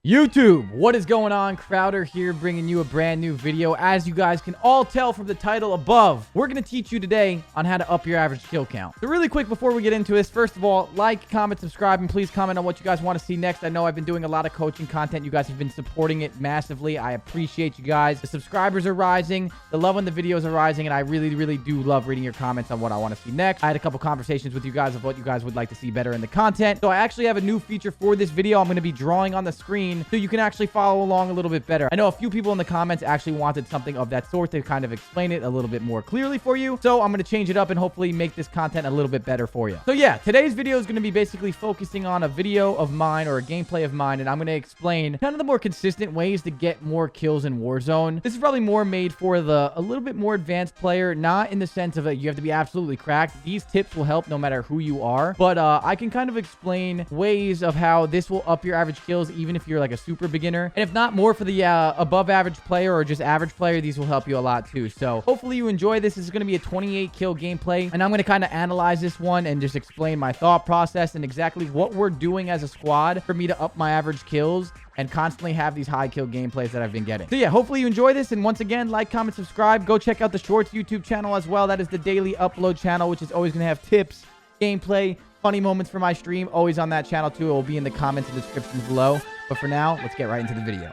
YouTube, what is going on? Crowder here, bringing you a brand new video. As you guys can all tell from the title above, we're going to teach you today on how to up your average kill count. So really quick before we get into this, first of all, like, comment, subscribe, and please comment on what you guys want to see next. I know I've been doing a lot of coaching content. You guys have been supporting it massively. I appreciate you guys. The subscribers are rising. The love on the videos are rising, and I really do love reading your comments on what I want to see next. I had a couple conversations with you guys of what you guys would like to see better in the content. So I actually have a new feature for this video. I'm going to be drawing on the screen so you can actually follow along a little bit better. I know a few people in the comments actually wanted something of that sort to kind of explain it a little bit more clearly for you. So I'm going to change it up and hopefully make this content a little bit better for you. So yeah, today's video is going to be basically focusing on a video of mine or a gameplay of mine, and I'm going to explain kind of the more consistent ways to get more kills in Warzone. This is probably more made for a little bit more advanced player, not in the sense of you have to be absolutely cracked. These tips will help no matter who you are, but I can kind of explain ways of how this will up your average kills even if you're like a super beginner, and if not more for the above average player or just average player, these will help you a lot too. So hopefully you enjoy this. This is going to be a 28 kill gameplay, and I'm going to kind of analyze this one and just explain my thought process and exactly what we're doing as a squad for me to up my average kills and constantly have these high kill gameplays that I've been getting. So yeah, hopefully you enjoy this, and once again, like, comment, subscribe. Go check out the Shorts YouTube channel as well. That is the daily upload channel, which is always going to have tips, gameplay, funny moments for my stream, always on that channel too. It will be in the comments and descriptions below. But for now, let's get right into the video.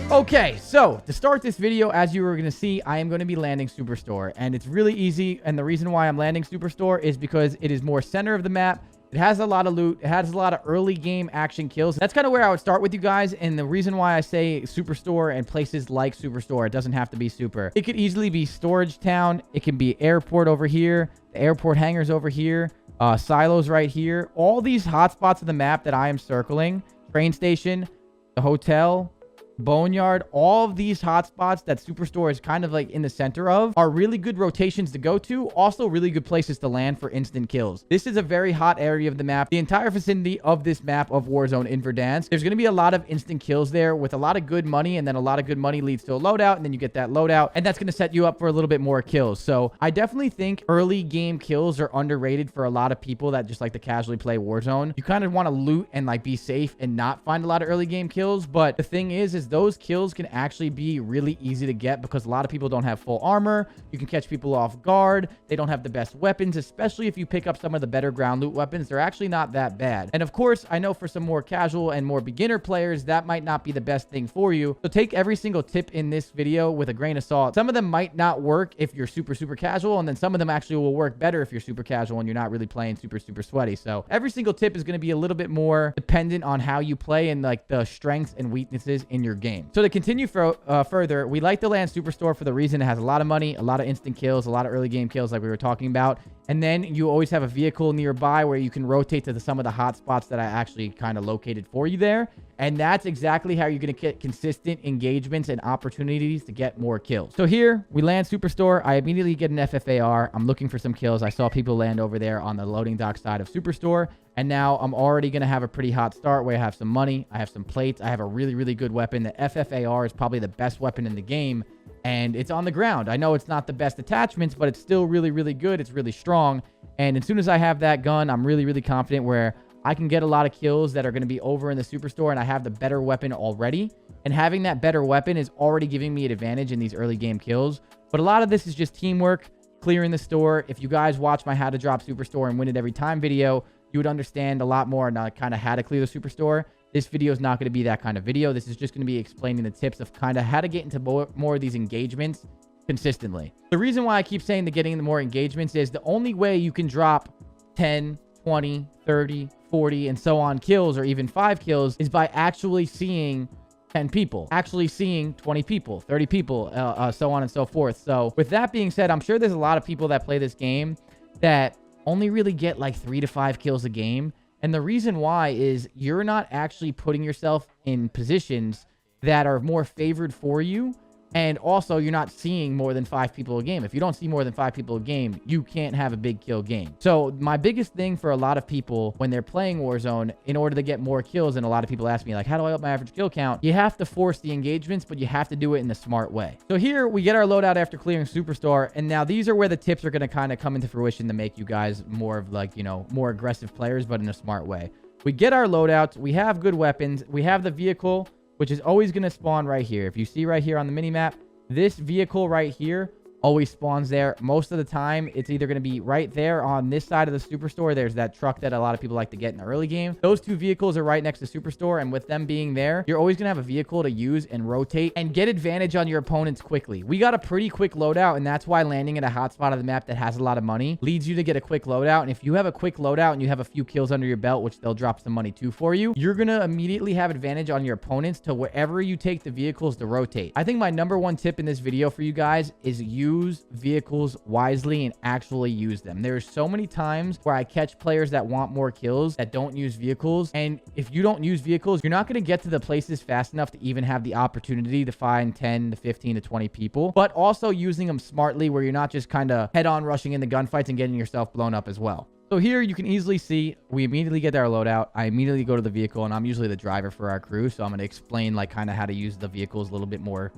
Okay, so to start this video, as you were going to see, I am going to be landing Superstore, and it's really easy. And the reason why I'm landing Superstore is because it is more center of the map. It has a lot of loot. It has a lot of early game action kills. That's kind of where I would start with you guys. And the reason why I say Superstore and places like Superstore, it doesn't have to be super. It could easily be Storage Town. It can be Airport over here. The airport hangars over here. Silos right here. All these hotspots of the map that I am circling. Train station. The hotel. Boneyard, all of these hotspots that Superstore is kind of like in the center of are really good rotations to go to. Also really good places to land for instant kills. This is a very hot area of the map. The entire vicinity of this map of Warzone in Verdansk, there's going to be a lot of instant kills there with a lot of good money, and then a lot of good money leads to a loadout, and then you get that loadout, and that's going to set you up for a little bit more kills. So I definitely think early game kills are underrated for a lot of people that just like to casually play Warzone. You kind of want to loot and like be safe and not find a lot of early game kills, but the thing is those kills can actually be really easy to get because a lot of people don't have full armor. You can catch people off guard. They don't have the best weapons, especially if you pick up some of the better ground loot weapons. They're actually not that bad. And of course, I know for some more casual and more beginner players, that might not be the best thing for you. So take every single tip in this video with a grain of salt. Some of them might not work if you're super casual, and then some of them actually will work better if you're super casual and you're not really playing super sweaty. So every single tip is going to be a little bit more dependent on how you play and like the strengths and weaknesses in your game. So to continue further, we like to land Superstore for the reason it has a lot of money, a lot of instant kills, a lot of early game kills like we were talking about. And then you always have a vehicle nearby where you can rotate to some of the hot spots that I actually kind of located for you there. And that's exactly how you're going to get consistent engagements and opportunities to get more kills. So here we land Superstore. I immediately get an FFAR. I'm looking for some kills. I saw people land over there on the loading dock side of Superstore. And now I'm already going to have a pretty hot start where I have some money. I have some plates. I have a really good weapon. The FFAR is probably the best weapon in the game, and it's on the ground. I know it's not the best attachments, but it's still really good. It's really strong. And as soon as I have that gun, I'm really confident where I can get a lot of kills that are going to be over in the Superstore, and I have the better weapon already. And having that better weapon is already giving me an advantage in these early game kills. But a lot of this is just teamwork, clearing the store. If you guys watch my How to Drop Superstore and Win It Every Time video, you would understand a lot more on kind of how to clear the Superstore. This video is not going to be that kind of video. This is just going to be explaining the tips of kind of how to get into more of these engagements consistently. The reason why I keep saying that getting into more engagements is the only way you can drop 10, 20, 30, 40, and so on kills, or even 5 kills, is by actually seeing 10 people, actually seeing 20 people, 30 people, so on and so forth. So with that being said, I'm sure there's a lot of people that play this game that only really get like 3 to 5 kills a game. And the reason why is you're not actually putting yourself in positions that are more favored for you And also, you're not seeing more than 5 people a game. If you don't see more than 5 people a game, you can't have a big kill game. So my biggest thing for a lot of people when they're playing Warzone, in order to get more kills, and a lot of people ask me, like, how do I up my average kill count? You have to force the engagements, but you have to do it in the smart way. So here we get our loadout after clearing Superstore. And now these are where the tips are going to kind of come into fruition to make you guys more of like, you know, more aggressive players, but in a smart way. We get our loadouts. We have good weapons. We have the vehicle, which is always going to spawn right here. If you see right here on the mini map, this vehicle right here always spawns there. Most of the time, it's either going to be right there on this side of the Superstore. There's that truck that a lot of people like to get in the early game. Those 2 vehicles are right next to Superstore, and with them being there, you're always going to have a vehicle to use and rotate and get advantage on your opponents quickly. We got a pretty quick loadout, and that's why landing at a hot spot of the map that has a lot of money leads you to get a quick loadout. And if you have a quick loadout and you have a few kills under your belt, which they'll drop some money too for you, you're going to immediately have advantage on your opponents to wherever you take the vehicles to rotate. I think my #1 tip in this video for you guys is use vehicles wisely and actually use them. There's so many times where I catch players that want more kills that don't use vehicles. And if you don't use vehicles, you're not going to get to the places fast enough to even have the opportunity to find 10 to 15 to 20 people, but also using them smartly where you're not just kind of head on rushing into gunfights and getting yourself blown up as well. So here you can easily see we immediately get our loadout. I immediately go to the vehicle, and I'm usually the driver for our crew. So I'm going to explain like kind of how to use the vehicles a little bit more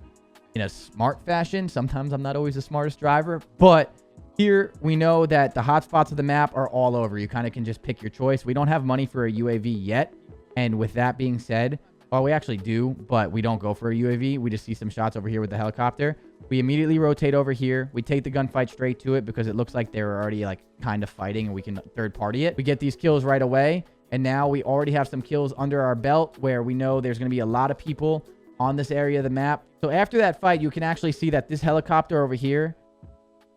in a smart fashion. Sometimes I'm not always the smartest driver, but here we know that the hotspots of the map are all over. You kind of can just pick your choice. We don't have money for a UAV yet. And with that being said, well, we actually do, but we don't go for a UAV. We just see some shots over here with the helicopter. We immediately rotate over here. We take the gunfight straight to it because it looks like they're already like kind of fighting and we can third party it. We get these kills right away. And now we already have some kills under our belt where we know there's going to be a lot of people on this area of the map. So after that fight, you can actually see that this helicopter over here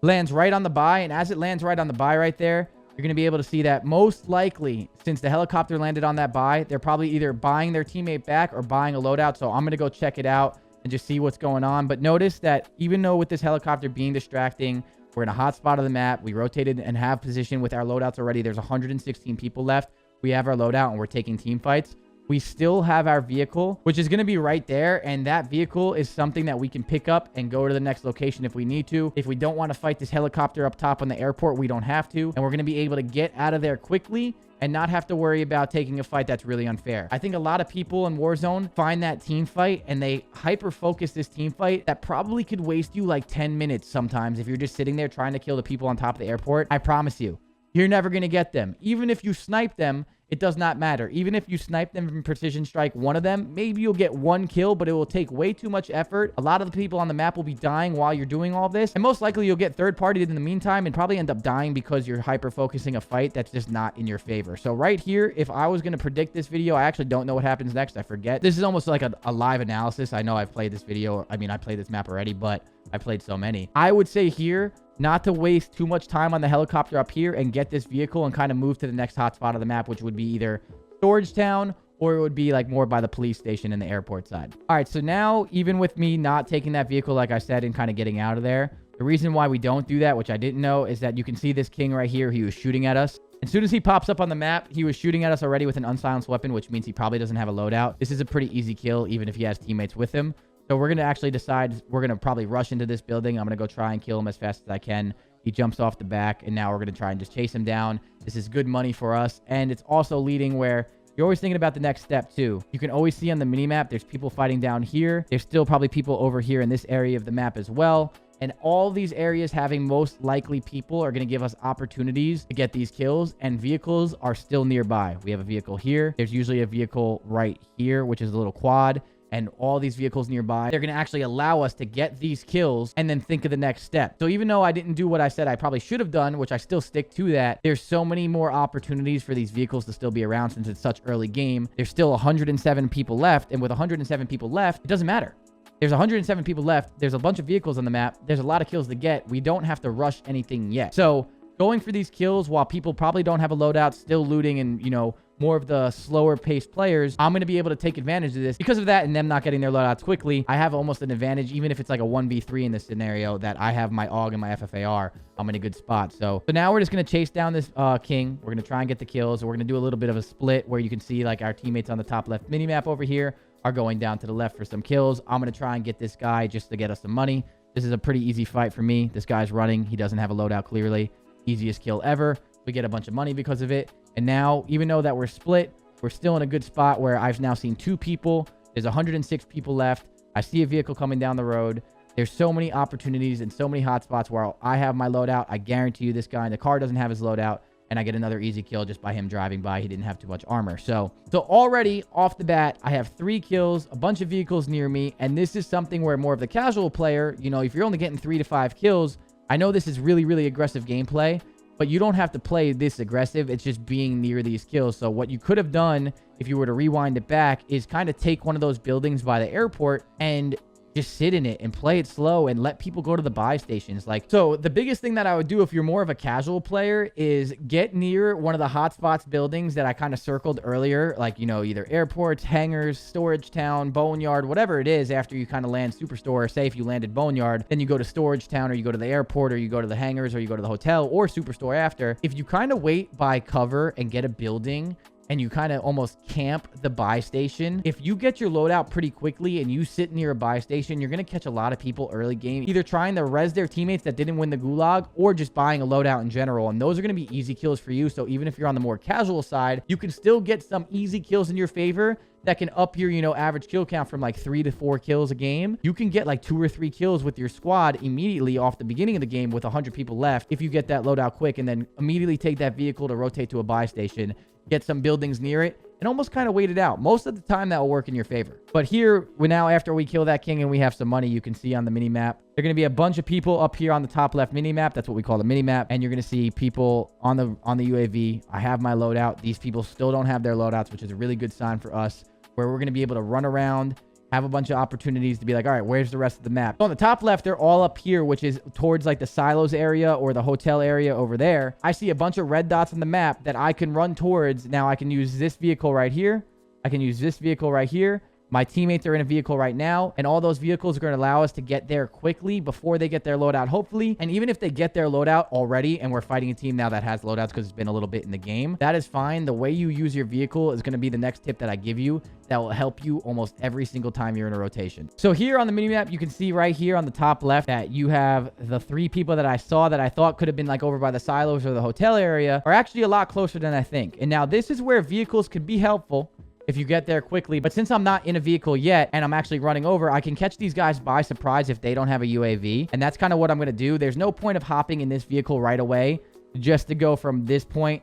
lands right on the buy. And as it lands right on the buy right there, you're going to be able to see that most likely, since the helicopter landed on that buy, they're probably either buying their teammate back or buying a loadout. So I'm going to go check it out and just see what's going on. But notice that even though with this helicopter being distracting, we're in a hot spot of the map. We rotated and have position with our loadouts already. There's 116 people left. We have our loadout and we're taking team fights. We still have our vehicle, which is going to be right there. And that vehicle is something that we can pick up and go to the next location if we need to. If we don't want to fight this helicopter up top on the airport, we don't have to. And we're going to be able to get out of there quickly and not have to worry about taking a fight that's really unfair. I think a lot of people in Warzone find that team fight and they hyper focus this team fight that probably could waste you like 10 minutes sometimes if you're just sitting there trying to kill the people on top of the airport. I promise you, you're never going to get them. Even if you snipe them, it does not matter. Even if you snipe them from precision strike one of them, maybe you'll get one kill, but it will take way too much effort. A lot of the people on the map will be dying while you're doing all this. And most likely you'll get third partied in the meantime and probably end up dying because you're hyper focusing a fight that's just not in your favor. So right here, if I was going to predict this video, I actually don't know what happens next. I forget. This is almost like a live analysis. I know I've played this video. I mean, I played this map already, but I played so many. I would say here, not to waste too much time on the helicopter up here and get this vehicle and kind of move to the next hotspot of the map, which would be either Storage Town or it would be like more by the police station in the airport side. All right, so now even with me not taking that vehicle, like I said, and kind of getting out of there, the reason why we don't do that, which I didn't know, is that you can see this king right here. He was shooting at us. As soon as he pops up on the map, he was shooting at us already with an unsilenced weapon, which means he probably doesn't have a loadout. This is a pretty easy kill, even if he has teammates with him. So we're going to actually decide we're going to probably rush into this building. I'm going to go try and kill him as fast as I can. He jumps off the back, and now we're going to try and just chase him down. This is good money for us, and it's also leading where you're always thinking about the next step, too. You can always see on the minimap, there's people fighting down here. There's still probably people over here in this area of the map as well. And all these areas having most likely people are going to give us opportunities to get these kills, and vehicles are still nearby. We have a vehicle here. There's usually a vehicle right here, which is a little quad. And all these vehicles nearby, they're going to actually allow us to get these kills and then think of the next step. So even though I didn't do what I said I probably should have done, which I still stick to that, there's so many more opportunities for these vehicles to still be around since it's such early game. There's still 107 people left. And with 107 people left, it doesn't matter. There's 107 people left. There's a bunch of vehicles on the map. There's a lot of kills to get. We don't have to rush anything yet. So going for these kills while people probably don't have a loadout, still looting and, you know, more of the slower paced players, I'm going to be able to take advantage of this because of that and them not getting their loadouts quickly. I have almost an advantage, even if it's like a 1v3 in this scenario, that I have my AUG and my FFAR. I'm in a good spot. So now we're just going to chase down this king. We're going to try and get the kills. We're going to do a little bit of a split where you can see like our teammates on the top left minimap over here. are going down to the left for some kills. I'm going to try and get this guy just to get us some money. This is a pretty easy fight for me. This guy's running. He doesn't have a loadout clearly. Easiest kill ever. We get a bunch of money because of it. And now, even though that we're split, we're still in a good spot where I've now seen 2 people. There's 106 people left. I see a vehicle coming down the road. There's so many opportunities and so many hotspots where I have my loadout. I guarantee you this guy in the car doesn't have his loadout. And I get another easy kill just by him driving by. He didn't have too much armor. So already off the bat, I have 3 kills, a bunch of vehicles near me. And this is something where more of the casual player, you know, if you're only getting 3 to 5 kills, I know this is really, really aggressive gameplay, but you don't have to play this aggressive. It's just being near these kills. So what you could have done if you were to rewind it back is kind of take one of those buildings by the airport and just sit in it and play it slow and let people go to the buy stations. Like, so the biggest thing that I would do if you're more of a casual player is get near one of the hotspots buildings that I kind of circled earlier, like, you know, either airports, hangars, storage town, boneyard, whatever it is. After you kind of land Superstore, say if you landed boneyard, then you go to storage town, or you go to the airport, or you go to the hangars, or you go to the hotel or Superstore after. If you kind of wait by cover and get a building and you kind of almost camp the buy station, if you get your loadout pretty quickly and you sit near a buy station, you're going to catch a lot of people early game, either trying to res their teammates that didn't win the gulag or just buying a loadout in general. And those are going to be easy kills for you. So even if you're on the more casual side, you can still get some easy kills in your favor that can up your, you know, average kill count from like 3 to 4 kills a game. You can get like 2 or 3 kills with your squad immediately off the beginning of the game with 100 people left if you get that loadout quick, and then immediately take that vehicle to rotate to a buy station, get some buildings near it, and almost kind of wait it out. Most of the time that will work in your favor. But here, we now, after we kill that king and we have some money, you can see on the mini map, there are going to be a bunch of people up here on the top left mini map. That's what we call the mini map. And you're going to see people on the UAV. I have my loadout. These people still don't have their loadouts, which is a really good sign for us, where we're going to be able to run around, have a bunch of opportunities to be like, all right, where's the rest of the map? So on the top left, they're all up here, which is towards like the silos area or the hotel area over there. I see a bunch of red dots on the map that I can run towards. Now I can use this vehicle right here. I can use this vehicle right here. My teammates are in a vehicle right now, and all those vehicles are going to allow us to get there quickly before they get their loadout, hopefully. And even if they get their loadout already and we're fighting a team now that has loadouts because it's been a little bit in the game, that is fine. The way you use your vehicle is going to be the next tip that I give you that will help you almost every single time you're in a rotation. So here on the minimap, you can see right here on the top left that you have the 3 people that I saw that I thought could have been like over by the silos or the hotel area are actually a lot closer than I think. And now this is where vehicles could be helpful if you get there quickly. But since I'm not in a vehicle yet and I'm actually running over, I can catch these guys by surprise if they don't have a UAV. And that's kind of what I'm going to do. There's no point of hopping in this vehicle right away just to go from this point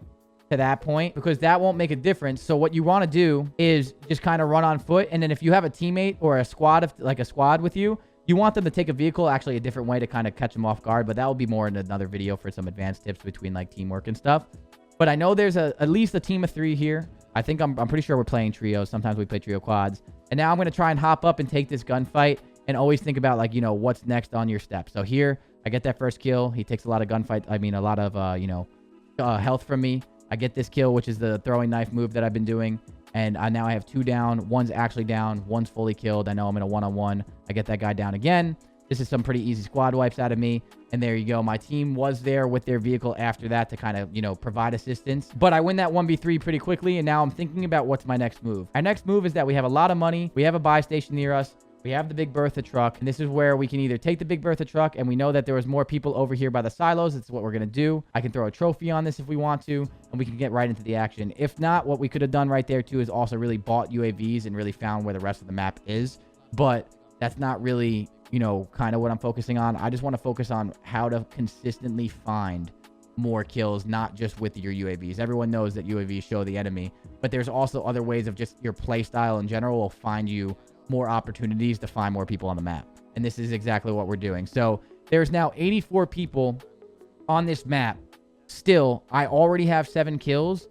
to that point, because that won't make a difference. So what you want to do is just kind of run on foot. And then if you have a teammate or a squad of like a squad with you, you want them to take a vehicle actually a different way to kind of catch them off guard. But that will be more in another video for some advanced tips between like teamwork and stuff. But I know there's at least a team of 3 here. I think I'm pretty sure we're playing trios. Sometimes we play trio quads. And now I'm going to try and hop up and take this gunfight and always think about, like, you know, what's next on your step. So here, I get that first kill. He takes a lot of gunfight. I mean, a lot of, you know, health from me. I get this kill, which is the throwing knife move that I've been doing. And now I have 2 down. One's actually down. One's fully killed. I know I'm in a one-on-one. I get that guy down again. This is some pretty easy squad wipes out of me. And there you go. My team was there with their vehicle after that to kind of, you know, provide assistance. But I win that 1v3 pretty quickly. And now I'm thinking about what's my next move. Our next move is that we have a lot of money. We have a buy station near us. We have the Big Bertha truck. And this is where we can either take the Big Bertha truck, and we know that there was more people over here by the silos. It's what we're going to do. I can throw a trophy on this if we want to, and we can get right into the action. If not, what we could have done right there too is also really bought UAVs and really found where the rest of the map is. But that's not really, you know, kind of what I'm focusing on. I just want to focus on how to consistently find more kills, not just with your UAVs. Everyone knows that UAVs show the enemy, but there's also other ways of just your play style in general will find you more opportunities to find more people on the map. And this is exactly what we're doing. So there's now 84 people on this map. Still, I already have 7 kills.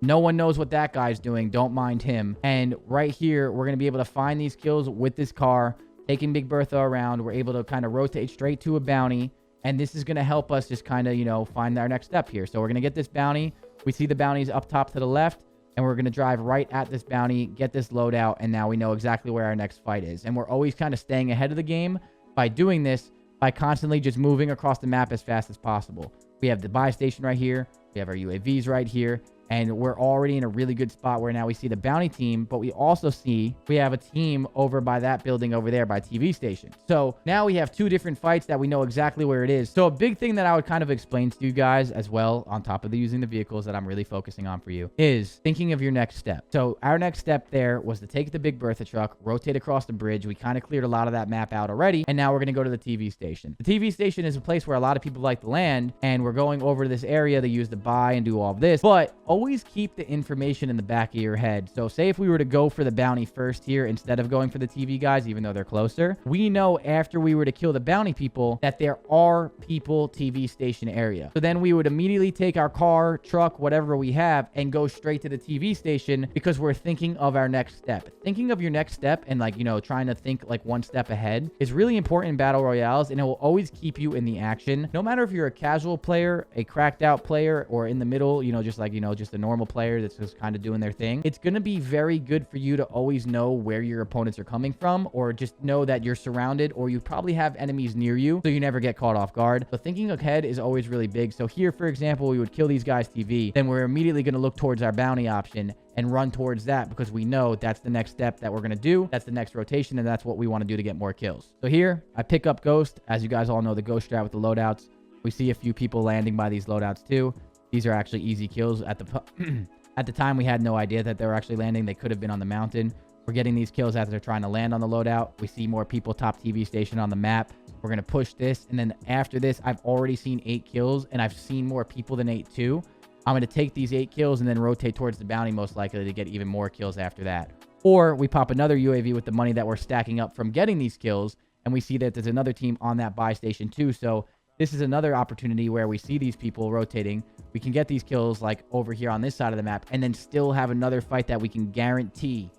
No one knows what that guy's doing. Don't mind him. And right here, we're going to be able to find these kills with this car, taking Big Bertha around. We're able to kind of rotate straight to a bounty. And this is going to help us just kind of, you know, find our next step here. So we're going to get this bounty. We see the bounties up top to the left. And we're going to drive right at this bounty, get this loadout, and now we know exactly where our next fight is. And we're always kind of staying ahead of the game by doing this, by constantly just moving across the map as fast as possible. We have the buy station right here. We have our UAVs right here. And we're already in a really good spot where now we see the bounty team, but we also see we have a team over by that building over there by TV station. So now we have 2 different fights that we know exactly where it is. So a big thing that I would kind of explain to you guys as well, on top of using the vehicles that I'm really focusing on for you, is thinking of your next step. So our next step there was to take the Big Bertha truck, rotate across the bridge. We kind of cleared a lot of that map out already. And now we're going to go to the TV station. The TV station is a place where a lot of people like to land, and we're going over to this area to use the buy and do all of this. But always keep the information in the back of your head. So say if we were to go for the bounty first here instead of going for the TV guys, even though they're closer, we know after we were to kill the bounty people that there are people TV station area. So then we would immediately take our car, truck, whatever we have, and go straight to the TV station because we're thinking of our next step. Thinking of your next step and, like, you know, trying to think like one step ahead is really important in battle royales, and it will always keep you in the action. No matter if you're a casual player, a cracked out player, or in the middle, you know, just like, you know, just a normal player that's just kind of doing their thing, it's going to be very good for you to always know where your opponents are coming from, or just know that you're surrounded, or you probably have enemies near you, so you never get caught off guard. So thinking ahead is always really big. So here, for example, we would kill these guys TV, then we're immediately going to look towards our bounty option and run towards that because we know that's the next step that we're going to do. That's the next rotation, and that's what we want to do to get more kills. So here, I pick up Ghost. As you guys all know, the Ghost strat with the loadouts. We see a few people landing by these loadouts too. These are actually easy kills. At the time, we had no idea that they were actually landing. They could have been on the mountain. We're getting these kills as they're trying to land on the loadout. We see more people top TV station on the map. We're going to push this. And then after this, I've already seen 8 kills, and I've seen more people than 8 too. I'm going to take these 8 kills and then rotate towards the bounty, most likely to get even more kills after that. Or we pop another UAV with the money that we're stacking up from getting these kills, and we see that there's another team on that buy station too. So this is another opportunity where we see these people rotating. We can get these kills like over here on this side of the map, and then still have another fight that we can guarantee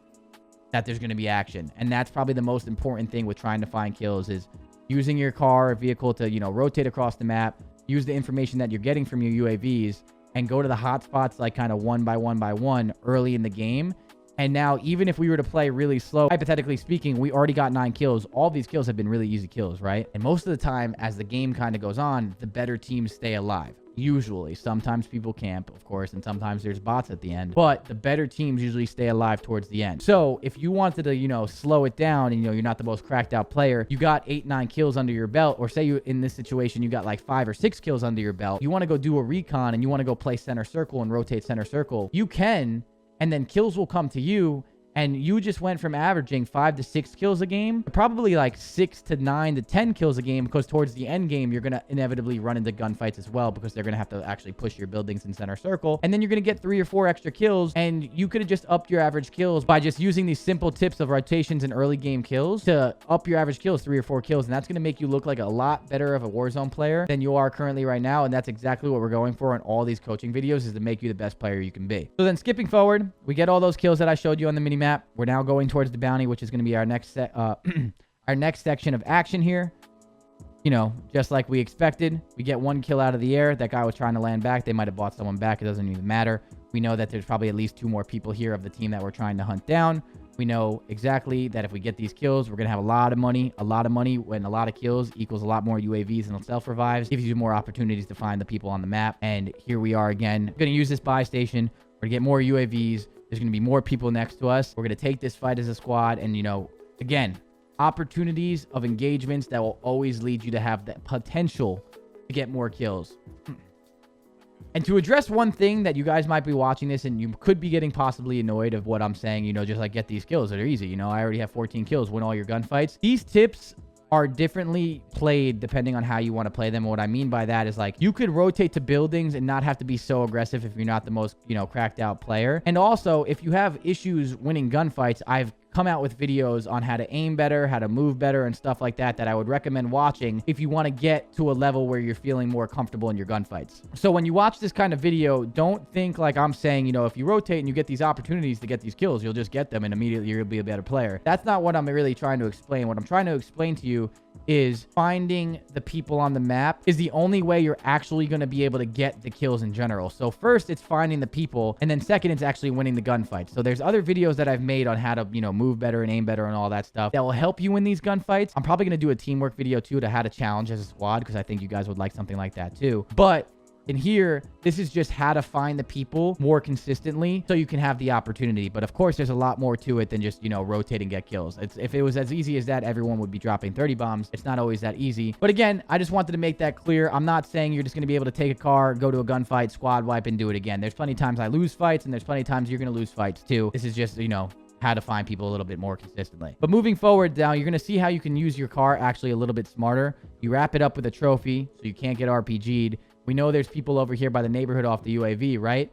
that there's going to be action. And that's probably the most important thing with trying to find kills, is using your car or vehicle to, you know, rotate across the map, use the information that you're getting from your UAVs, and go to the hot spots like kind of one by one early in the game. And now, even if we were to play really slow, hypothetically speaking, we already got 9 kills. All these kills have been really easy kills, right? And most of the time, as the game kind of goes on, the better teams stay alive. Usually. Sometimes people camp, of course, and sometimes there's bots at the end. But the better teams usually stay alive towards the end. So if you wanted to, you know, slow it down, and, you know, you're not the most cracked out player, you got 8, 9 kills under your belt, or say you, in this situation, you got like 5 or 6 kills under your belt, you want to go do a recon and you want to go play center circle and rotate center circle, you can, and then kills will come to you. And you just went from averaging 5 to 6 kills a game to probably like 6 to 9 to 10 kills a game, because towards the end game, you're going to inevitably run into gunfights as well, because they're going to have to actually push your buildings in center circle. And then you're going to get 3 or 4 extra kills, and you could have just upped your average kills by just using these simple tips of rotations and early game kills to up your average kills 3 or 4 kills. And that's going to make you look like a lot better of a Warzone player than you are currently right now. And that's exactly what we're going for in all these coaching videos, is to make you the best player you can be. So then skipping forward, we get all those kills that I showed you on the mini map. We're now going towards the bounty, which is going to be our next our next section of action here. You know, just like we expected, we get 1 kill out of the air. That guy was trying to land back. They might have bought someone back. It doesn't even matter. We know that there's probably at least 2 more people here of the team that we're trying to hunt down. We know exactly that if we get these kills, we're going to have a lot of money. A lot of money, when a lot of kills equals a lot more UAVs and self-revives. Gives you more opportunities to find the people on the map. And here we are again. We're going to use this buy station. We're going to get more UAVs. There's going to be more people next to us. We're going to take this fight as a squad. And, you know, again, opportunities of engagements that will always lead you to have the potential to get more kills. And to address one thing that you guys might be watching this and you could be getting possibly annoyed of what I'm saying, you know, just like get these kills that are easy. You know, I already have 14 kills, win all your gunfights. These tips are differently played depending on how you want to play them. And what I mean by that is, like, you could rotate to buildings and not have to be so aggressive if you're not the most, you know, cracked out player. And also, if you have issues winning gunfights, I've come out with videos on how to aim better, how to move better, and stuff like that I would recommend watching if you want to get to a level where you're feeling more comfortable in your gunfights. So when you watch this kind of video, don't think like I'm saying, you know, if you rotate and you get these opportunities to get these kills, you'll just get them and immediately you'll be a better player. That's not what I'm really trying to explain. What I'm trying to explain to you is finding the people on the map is the only way you're actually going to be able to get the kills in general. So first, it's finding the people, and then second, it's actually winning the gunfights. So there's other videos that I've made on how to, you know, move better and aim better and all that stuff that will help you win these gunfights. I'm probably going to do a teamwork video too, to how to challenge as a squad, because I think you guys would like something like that too. But In here, this is just how to find the people more consistently so you can have the opportunity. But of course, there's a lot more to it than just, you know, rotate and get kills. If it was as easy as that, everyone would be dropping 30 bombs. It's not always that easy. But again, I just wanted to make that clear. I'm not saying you're just going to be able to take a car, go to a gunfight, squad wipe, and do it again. There's plenty of times I lose fights, and there's plenty of times you're going to lose fights too. This is just, you know, how to find people a little bit more consistently. But moving forward now, you're going to see how you can use your car actually a little bit smarter. You wrap it up with a trophy so you can't get RPG'd. We know there's people over here by the neighborhood off the UAV, right?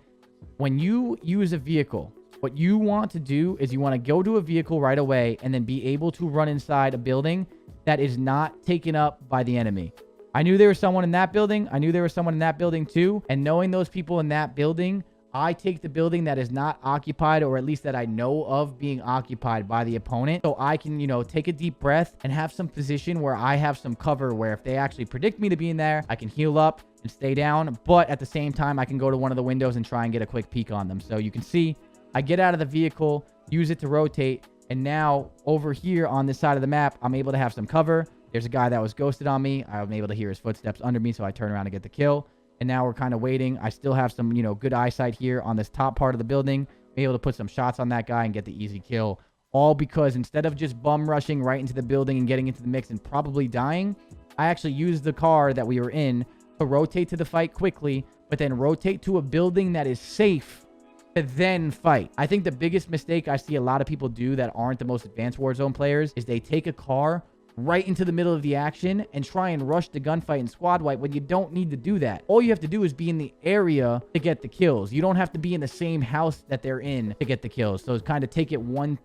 When you use a vehicle, what you want to do is you want to go to a vehicle right away and then be able to run inside a building that is not taken up by the enemy. I knew there was someone in that building. I knew there was someone in that building too. And knowing those people in that building, I take the building that is not occupied, or at least that I know of being occupied by the opponent. So I can, you know, take a deep breath and have some position where I have some cover where if they actually predict me to be in there, I can heal up and stay down. But at the same time, I can go to one of the windows and try and get a quick peek on them. So you can see I get out of the vehicle, use it to rotate. And now over here on this side of the map, I'm able to have some cover. There's a guy that was ghosted on me. I'm able to hear his footsteps under me. So I turn around and get the kill. And now we're kind of waiting. I still have some, you know, good eyesight here on this top part of the building. Be able to put some shots on that guy and get the easy kill. All because instead of just bum rushing right into the building and getting into the mix and probably dying, I actually used the car that we were in to rotate to the fight quickly, but then rotate to a building that is safe to then fight. I think the biggest mistake I see a lot of people do that aren't the most advanced Warzone players is they take a car right into the middle of the action and try and rush the gunfight and squad wipe when you don't need to do that. All you have to do is be in the area to get the kills. You don't have to be in the same house that they're in to get the kills. So kind of take it one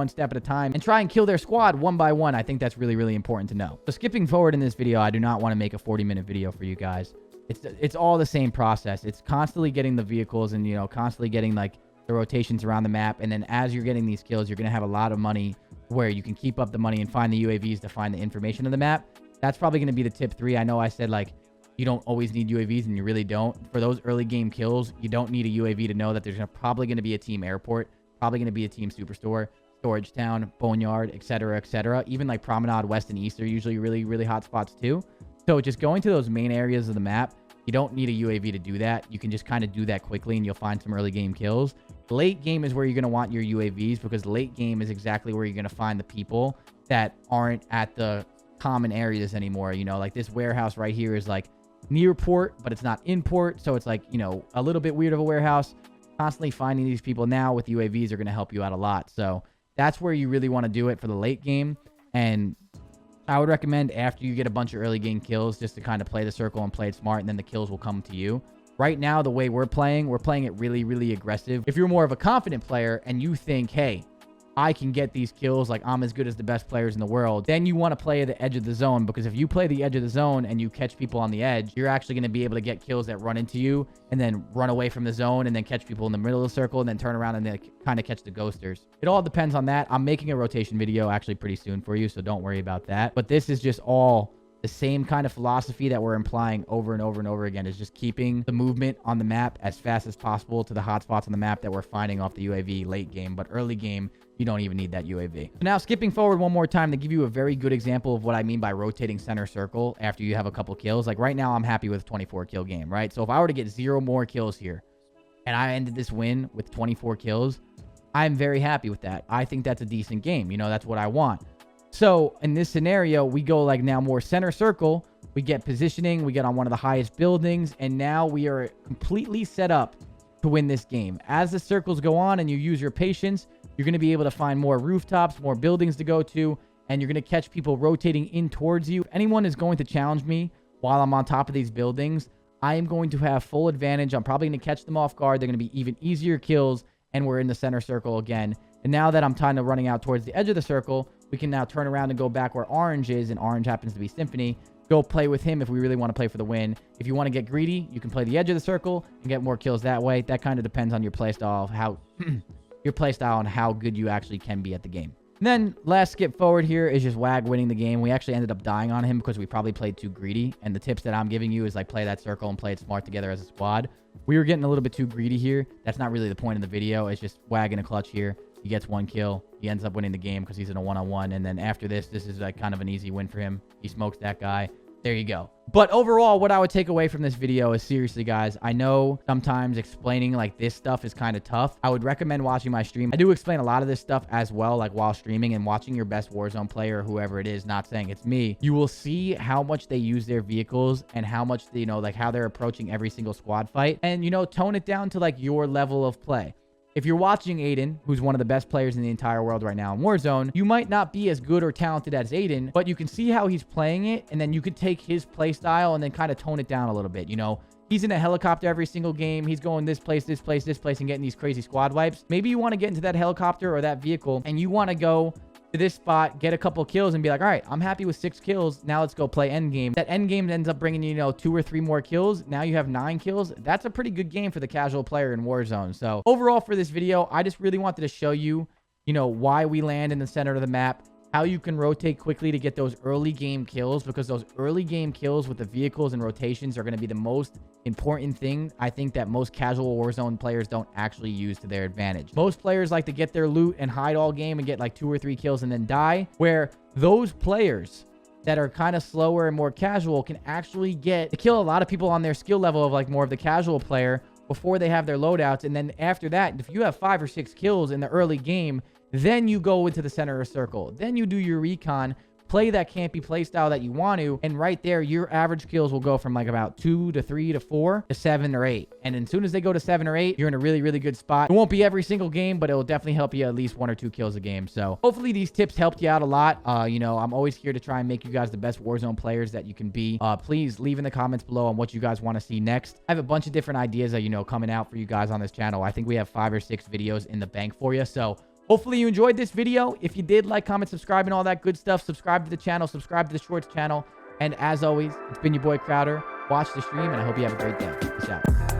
step at a time and try and kill their squad one by one. I think that's really, really important to know. So skipping forward in this video, I do not want to make a 40-minute video for you guys. It's all the same process. It's constantly getting the vehicles and, you know, constantly getting like the rotations around the map. And then as you're getting these kills, you're going to have a lot of money where you can keep up the money and find the UAVs to find the information of the map. That's probably going to be the tip 3. I know I said like you don't always need UAVs, and you really don't. For those early game kills, you don't need a UAV to know that there's probably going to be a team airport, probably going to be a team superstore, storage town, boneyard, etc., etc. Even like Promenade West and East are usually really, really hot spots too. So just going to those main areas of the map, you don't need a UAV to do that. You can just kind of do that quickly and you'll find some early game kills. Late game is where you're going to want your UAVs, because late game is exactly where you're going to find the people that aren't at the common areas anymore. You know, like this warehouse right here is like near port, but it's not in port. So it's like, you know, a little bit weird of a warehouse. Constantly finding these people now with UAVs are going to help you out a lot. So that's where you really want to do it for the late game. And I would recommend after you get a bunch of early game kills just to kind of play the circle and play it smart, and then the kills will come to you. Right now, the way we're playing it really, really aggressive. If you're more of a confident player and you think, hey, I can get these kills, like I'm as good as the best players in the world, then you want to play the edge of the zone, because if you play the edge of the zone and you catch people on the edge, you're actually going to be able to get kills that run into you and then run away from the zone and then catch people in the middle of the circle and then turn around and then kind of catch the ghosters. It all depends on that. I'm making a rotation video actually pretty soon for you, so don't worry about that. But this is just all the same kind of philosophy that we're implying over and over and over again, is just keeping the movement on the map as fast as possible to the hot spots on the map that we're finding off the UAV late game. But early game, you don't even need that UAV. So now skipping forward one more time to give you a very good example of what I mean by rotating center circle after you have a couple kills. Like right now, I'm happy with a 24 kill game, right? So if I were to get 0 more kills here and I ended this win with 24 kills, I'm very happy with that. I think that's a decent game. You know, that's what I want. So in this scenario, we go like now more center circle. We get positioning. We get on one of the highest buildings. And now we are completely set up to win this game. As the circles go on and you use your patience, you're going to be able to find more rooftops, more buildings to go to. And you're going to catch people rotating in towards you. If anyone is going to challenge me while I'm on top of these buildings, I am going to have full advantage. I'm probably going to catch them off guard. They're going to be even easier kills. And we're in the center circle again. And now that I'm kind of running out towards the edge of the circle, we can now turn around and go back where Orange is, and Orange happens to be Symphony. Go play with him if we really want to play for the win. If you want to get greedy, you can play the edge of the circle and get more kills that way. That kind of depends on your playstyle, of how your playstyle and how good you actually can be at the game. And then last skip forward here is just Wag winning the game. We actually ended up dying on him because we probably played too greedy. And the tips that I'm giving you is like play that circle and play it smart together as a squad. We were getting a little bit too greedy here. That's not really the point of the video. It's just Wag in a clutch here. He gets 1 kill. He ends up winning the game because he's in a 1-on-1. And then after this is like kind of an easy win for him. He smokes that guy. There you go. But overall, what I would take away from this video is, seriously, guys, I know sometimes explaining like this stuff is kind of tough. I would recommend watching my stream. I do explain a lot of this stuff as well, like while streaming, and watching your best Warzone player, whoever it is, not saying it's me. You will see how much they use their vehicles and how much, you know, like how they're approaching every single squad fight, and, you know, tone it down to like your level of play. If you're watching Aiden, who's one of the best players in the entire world right now in Warzone, you might not be as good or talented as Aiden, but you can see how he's playing it, and then you can take his play style and then kind of tone it down a little bit. You know, he's in a helicopter every single game. He's going this place, this place, this place, and getting these crazy squad wipes. Maybe you want to get into that helicopter or that vehicle, and you want to go to this spot, get a couple kills, and be like, all right, I'm happy with 6 kills. Now let's go play end game. That end game ends up bringing you, you know, 2 or 3 more kills. Now you have 9 kills. That's a pretty good game for the casual player in Warzone. So overall for this video, I just really wanted to show you, you know, why we land in the center of the map, how you can rotate quickly to get those early game kills, because those early game kills with the vehicles and rotations are going to be the most important thing, I think, that most casual Warzone players don't actually use to their advantage. Most players like to get their loot and hide all game and get like 2 or 3 kills and then die, where those players that are kind of slower and more casual can actually get to kill a lot of people on their skill level of like more of the casual player before they have their loadouts. And then after that, if you have 5 or 6 kills in the early game, then you go into the center of the circle. Then you do your recon, play that campy play style that you want to, and right there, your average kills will go from like about 2 to 3 to 4 to 7 or 8. And as soon as they go to 7 or 8, you're in a really, really good spot. It won't be every single game, but it will definitely help you at least 1 or 2 kills a game. So hopefully these tips helped you out a lot. You know, I'm always here to try and make you guys the best Warzone players that you can be. Please leave in the comments below on what you guys want to see next. I have a bunch of different ideas that, you know, coming out for you guys on this channel. I think we have 5 or 6 videos in the bank for you. So hopefully you enjoyed this video. If you did, like, comment, subscribe, and all that good stuff. Subscribe to the channel. Subscribe to the Shorts channel. And as always, it's been your boy Crowder. Watch the stream, and I hope you have a great day. Peace out.